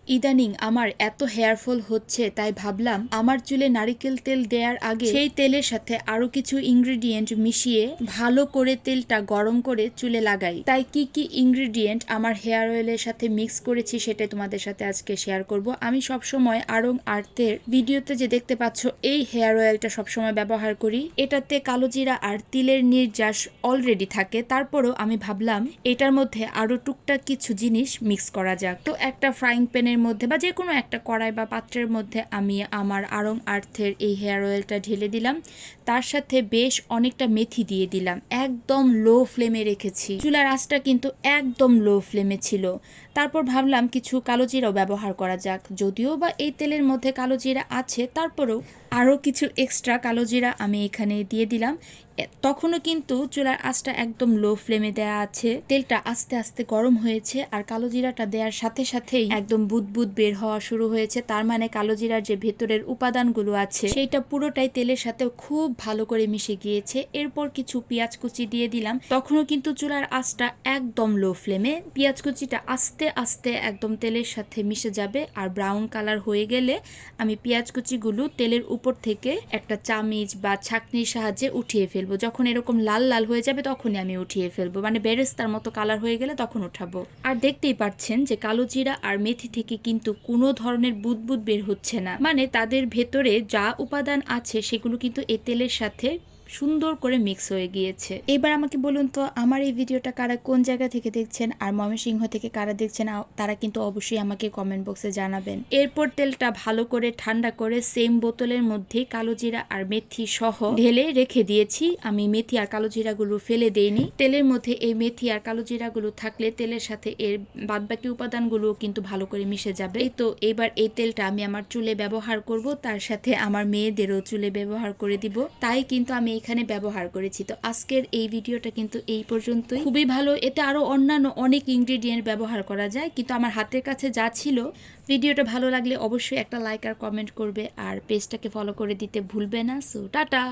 ইদানিং আমার এত হেয়ার ফল হচ্ছে, তাই ভাবলাম আমার চুলে নারিকেল তেল দেওয়ার আগে সেই তেলের সাথে আরো কিছু ইনগ্রেডিয়েন্ট মিশিয়ে ভালো করে তেলটা গরম করে চুলে লাগাই। তাই কি কি ইনগ্রেডিয়েন্ট আমার হেয়ার অয়েলের সাথে মিক্স করেছি সেটাই তোমাদের সাথে আজকে শেয়ার করব। আমি সবসময় আরং আর্থের ভিডিওতে যে দেখতে পাচ্ছ এই হেয়ার অয়েলটা সবসময় ব্যবহার করি। এটাতে কালোজিরা আর তিলের নির্যাস অলরেডি থাকে, তারপরও আমি ভাবলাম এটার মধ্যে আরো টুকটাক কিছু জিনিস মিক্স করা যাক। তো একটা ফ্রাইং প্যানের মধ্যে বা যে কোনো একটা কড়াই বা পাত্রের মধ্যে আমি আমার আরং আর্থের এই হেয়ার অয়েলটা ঢেলে দিলাম। তার সাথে বেশ অনেকটা মেথি দিয়ে দিলাম। একদম লো ফ্লেমে রেখেছি, চুলার আঁচটা কিন্তু একদম লো ফ্লেমে ছিল। তারপর ভাবলাম কিছু কালোজিরাও ব্যবহার করা যাক। যদিও বা এই তেলের মধ্যে কালোজিরা আছে, তারপরেও আরও কিছু এক্সট্রা কালোজিরা আমি এখানে দিয়ে দিলাম। তখনও কিন্তু চুলার আঁচটা একদম লো ফ্লেমে দেয়া আছে। তেলটা আস্তে আস্তে গরম হয়েছে আর কালোজিরাটা দেওয়ার সাথে সাথেই একদম বুদবুদ বের হওয়া শুরু হয়েছে। তার মানে কালোজিরার যে ভেতরের উপাদানগুলো আছে সেইটা পুরোটাই তেলের সাথে খুব ভালো করে মিশে গিয়েছে। এরপর কিছু পেঁয়াজ কুচি দিয়ে দিলাম। তখনও কিন্তু চুলার আঁচটা একদম লো ফ্লেমে। পেঁয়াজ কুচিটা আস্তে আস্তে একদম তেলের সাথে মিশে যাবে আর ব্রাউন কালার হয়ে গেলে আমি পেঁয়াজ কুচিগুলো তেলের উপর থেকে একটা চামিচ বা ছাঁকনির সাহায্যে উঠিয়ে ফেলবো। যখন এরকম লাল লাল হয়ে যাবে তখনই আমি উঠিয়ে ফেলবো, মানে বেরেস্তার মতো কালার হয়ে গেলে তখন উঠাবো। আর দেখতেই পাচ্ছেন যে কালো জিরা আর মেথি থেকে কিন্তু কোনো ধরনের বুদবুদ বের হচ্ছে না, মানে তাদের ভেতরে যা উপাদান আছে সেগুলো কিন্তু এই তেলের সাথে সুন্দর করে মিক্স হয়ে গিয়েছে। এবার আমাকে বলুন তো আমার এই ভিডিওটা কারা কোন জায়গা থেকে দেখছেন আর ময়মনসিংহ থেকে কারা দেখছেন তারা কিন্তু অবশ্যই আমাকে কমেন্ট বক্সে জানাবেন। এরপর তেলটা ভালো করে ঠান্ডা করে সেম বোতলের মধ্যে কালোজিরা আর মেথি সহ ঢেলে রেখে দিয়েছি। আমি মেথি আর কালোজিরাগুলো ফেলে দেইনি। তেলের মধ্যে এই মেথি আর কালোজিরাগুলো থাকলে তেলের সাথে এর বাদবাকি উপাদানগুলো কিন্তু ভালো করে মিশে যাবে। এই তো এবার এই তেলটা আমি আমার চুলে ব্যবহার করব, তার সাথে আমার মেয়েদেরও চুলে ব্যবহার করে দিব। তাই কিন্তু আমি এখানে ব্যবহার করেছি। তো আজকের এই ভিডিওটা কিন্তু এই পর্যন্তই। খুবই ভালো, এতে আরো অন্যান্য অনেক ইনগ্রেডিয়েন্ট ব্যবহার করা যায়, কিন্তু আমার হাতের কাছে যা ছিল। ভিডিওটা ভালো লাগলে অবশ্যই একটা লাইক আর কমেন্ট করবে আর পেজটাকে ফলো করে দিতে ভুলবে না। So tata.